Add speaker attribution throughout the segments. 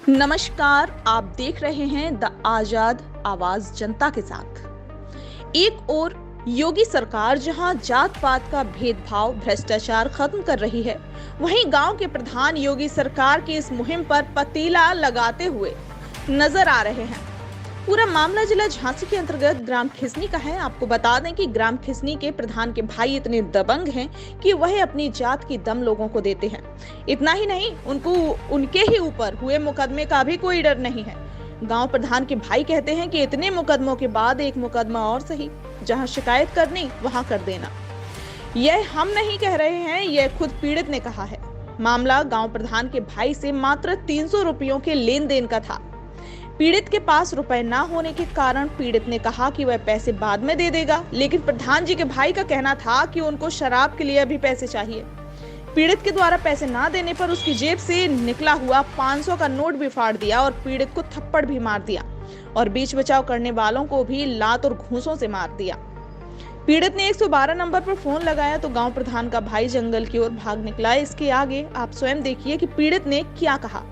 Speaker 1: नमस्कार, आप देख रहे हैं द आजाद आवाज जनता के साथ। एक और योगी सरकार जहां जात पात का भेदभाव भ्रष्टाचार खत्म कर रही है, वहीं गांव के प्रधान योगी सरकार की इस मुहिम पर पतीला लगाते हुए नजर आ रहे हैं। पूरा मामला जिला झांसी के अंतर्गत ग्राम खिसनी का है। आपको बता दें कि ग्राम खिसनी के प्रधान के भाई इतने दबंग हैं कि वह अपनी जात की दम लोगों को देते हैं। इतना ही नहीं, उनको उनके ही ऊपर हुए मुकदमे का भी कोई डर नहीं है। गांव प्रधान के भाई कहते हैं कि इतने मुकदमों के बाद एक मुकदमा और सही, जहां शिकायत करनी वहां कर देना। यह हम नहीं कह रहे हैं, यह खुद पीड़ित ने कहा है। मामला गांव प्रधान के भाई से मात्र 300 रुपयों के लेन देन का था। पीड़ित के पास रुपए ना होने के कारण पीड़ित ने कहा कि वह पैसे बाद में दे देगा, लेकिन प्रधान जी के भाई का कहना था कि उनको शराब के लिए अभी पैसे चाहिए। पीड़ित के द्वारा पैसे ना देने पर उसकी जेब से निकला हुआ 500 का नोट भी फाड़ दिया और पीड़ित को थप्पड़ भी मार दिया और बीच बचाव करने वालों को भी लात और घूंसों से मार दिया। पीड़ित ने 112 नंबर पर फोन लगाया तो गांव प्रधान का भाई जंगल की ओर भाग निकला। इसके आगे आप स्वयं देखिए कि पीड़ित ने क्या कहा।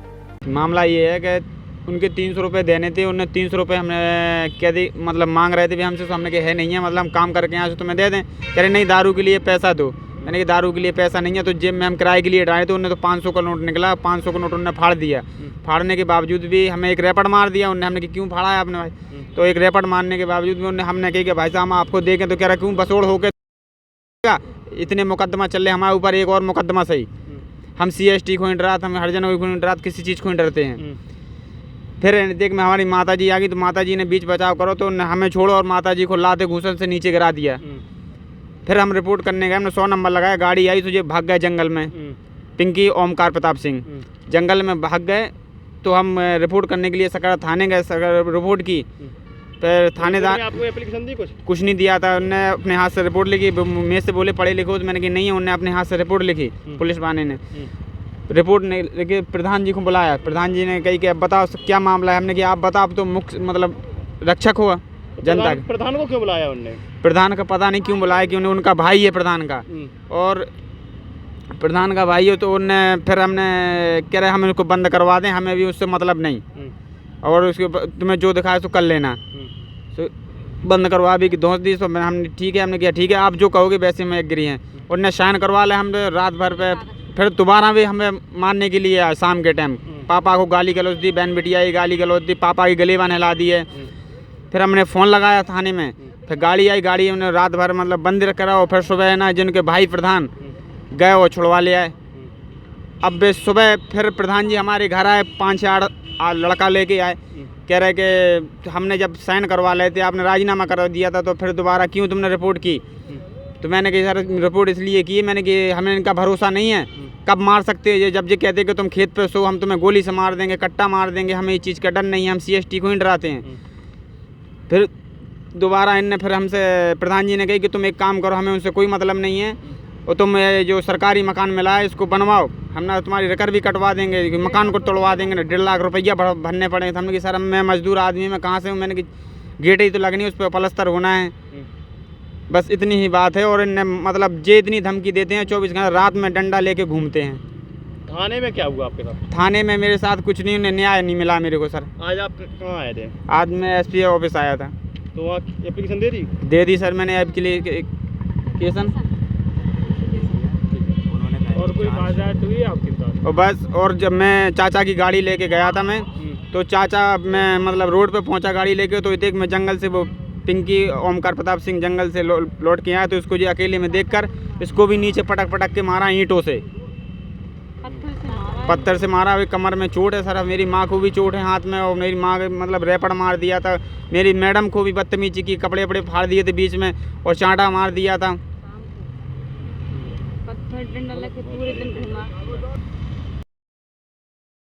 Speaker 2: मामला ये है कि उनके 300 रुपये देने थे। उन्हें 300 रुपये हमने कह दी, मतलब मांग रहे थे भी हमसे, तो हमने कहा है नहीं है, मतलब हम काम करके यहाँ से तुम्हें दे दें। कह रहे नहीं, दारू के लिए पैसा दो। मैंने कहा दारू के लिए पैसा नहीं है, तो जेब में हम किराए के लिए डाले तो उन्हें तो 500 का नोट निकला। 500 का नोट उन्होंने फाड़ दिया। फाड़ने के बावजूद भी हमें एक रैपट मार दिया उन्हें। हमने कहा क्यों फाड़ा है आपने भाई? तो एक रैपट मारने के बावजूद भी उन्हें हमने कहा कि भाई साहब हम आपको देखें, तो कह रहा क्यों बसोड़ होकर इतने मुकदमा चल रहे हमारे ऊपर, एक और मुकदमा सही। हम CST को डरा, हम हरिजनों को डरा, किसी चीज़ को डरते हैं। फिर देख में हमारी माता जी आ गई, तो माता जी ने बीच बचाव करो तो हमें छोड़ो और माता जी को लाते घूसन से नीचे गिरा दिया। फिर हम रिपोर्ट करने गए, हमने 100 नंबर लगाया, गाड़ी आई तो ये भाग गए जंगल में। पिंकी ओमकार प्रताप सिंह जंगल में भाग गए। तो हम रिपोर्ट करने के लिए सकरा थाने गए, रिपोर्ट की। फिर थानेदार
Speaker 3: आपको एप्लीकेशन दी
Speaker 2: कुछ नहीं दिया था। उन्होंने अपने हाथ से रिपोर्ट लिखी। मेरे से बोले पढ़े लिखो, तो मैंने कहा नहीं है। उन्होंने अपने हाथ से रिपोर्ट लिखी। पुलिस वाले ने रिपोर्ट नहीं लिखी, प्रधान जी को बुलाया। प्रधान जी ने कही कि अब बताओ क्या मामला है। हमने कहा आप बताओ, आप तो मुख्य मतलब रक्षक हुआ जनता के।
Speaker 3: प्रधान को क्यों बुलाया उन्होंने?
Speaker 2: प्रधान का पता नहीं क्यों बुलाया, कि उन्हें उनका भाई है प्रधान का, और प्रधान का भाई हो तो उनने फिर हमने कह रहे हम उसको बंद करवा दें, हमें भी उससे मतलब नहीं, और उसके तुम्हें जो दिखाए तो कर लेना। तो बंद करवा भी कि धोस दी। तो हमने ठीक है, हमने किया ठीक है, आप जो कहोगे वैसे में एग्री हैं। उनने साइन करवा ले। हमने रात भर पे फिर दोबारा भी हमें मारने के लिए आए शाम के टाइम। पापा को गाली गलौज दी, बहन बिटिया की गाली गलौज दी, पापा की गले नहला दी है। फिर हमने फ़ोन लगाया थाने में। फिर गाड़ी आई, गाड़ी उन्हें रात भर मतलब बंद करा। और फिर सुबह है ना, जिनके भाई प्रधान गए वो छुड़वा ले आए। अब वे सुबह फिर प्रधान जी हमारे घर आए, 5-6 लड़का लेके आए। कह रहे कि हमने जब साइन करवा लेते, आपने राजीनामा कर दिया था, तो फिर दोबारा क्यों तुमने रिपोर्ट की? तो मैंने कहा सर रिपोर्ट इसलिए की, मैंने कि हमें इनका भरोसा नहीं है, कब मार सकते हैं। जब ये कहते कि तुम खेत पे सो, हम तुम्हें गोली से मार देंगे, कट्टा मार देंगे, हमें इस चीज़ का डर नहीं है, हम CST को ही डराते हैं। फिर दोबारा इनने फिर हमसे प्रधान जी ने कही कि तुम एक काम करो, हमें उनसे कोई मतलब नहीं है, और तुम जो सरकारी मकान मिला है इसको बनवाओ, हम ना तुम्हारी रिकर भी कटवा देंगे, मकान को तोड़वा देंगे ना, 1.5 लाख रुपया भरने पड़ेंगे। हमने कि सर मैं मजदूर आदमी, मैं कहाँ से हूँ? मैंने कि गेट ही तो लगनी, उस पर पलस्तर होना है, बस इतनी ही बात है। और इनने मतलब जे इतनी धमकी देते हैं, 24 घंटे रात में डंडा लेके घूमते हैं।
Speaker 3: थाने में क्या हुआ आपके साथ?
Speaker 2: थाने में मेरे साथ कुछ नहीं, उन्हें न्याय नहीं मिला मेरे को सर।
Speaker 3: आज आप कहाँ आए थे?
Speaker 2: आज मैं SP ऑफिस आया था।
Speaker 3: तो वहाँ एप्लीकेशन दे दी?
Speaker 2: दे दी सर मैंने एप्लीकेशन।
Speaker 3: और कोई बात हुई आपके साथ?
Speaker 2: और बस, और जब मैं चाचा की गाड़ी लेके गया था मैं, तो चाचा मैं मतलब रोड पे पहुंचा गाड़ी लेके, तो देख मैं जंगल से वो पिंकी ओमकार प्रताप सिंह जंगल से लौट के आया, तो इसको जो अकेले में देखकर इसको भी नीचे पटक पटक के मारा ईंटों से, पत्थर से मारा। अभी कमर में चोट है सर, मेरी माँ को भी चोट है हाथ में, और मेरी माँ मतलब रैपड़ मार दिया था। मेरी मैडम को भी बदतमीजी की, कपड़े वपड़े फाड़ दिए थे बीच में, और चांटा मार दिया था।
Speaker 4: पत्थर डंडा लेके पूरे दिन घुमा।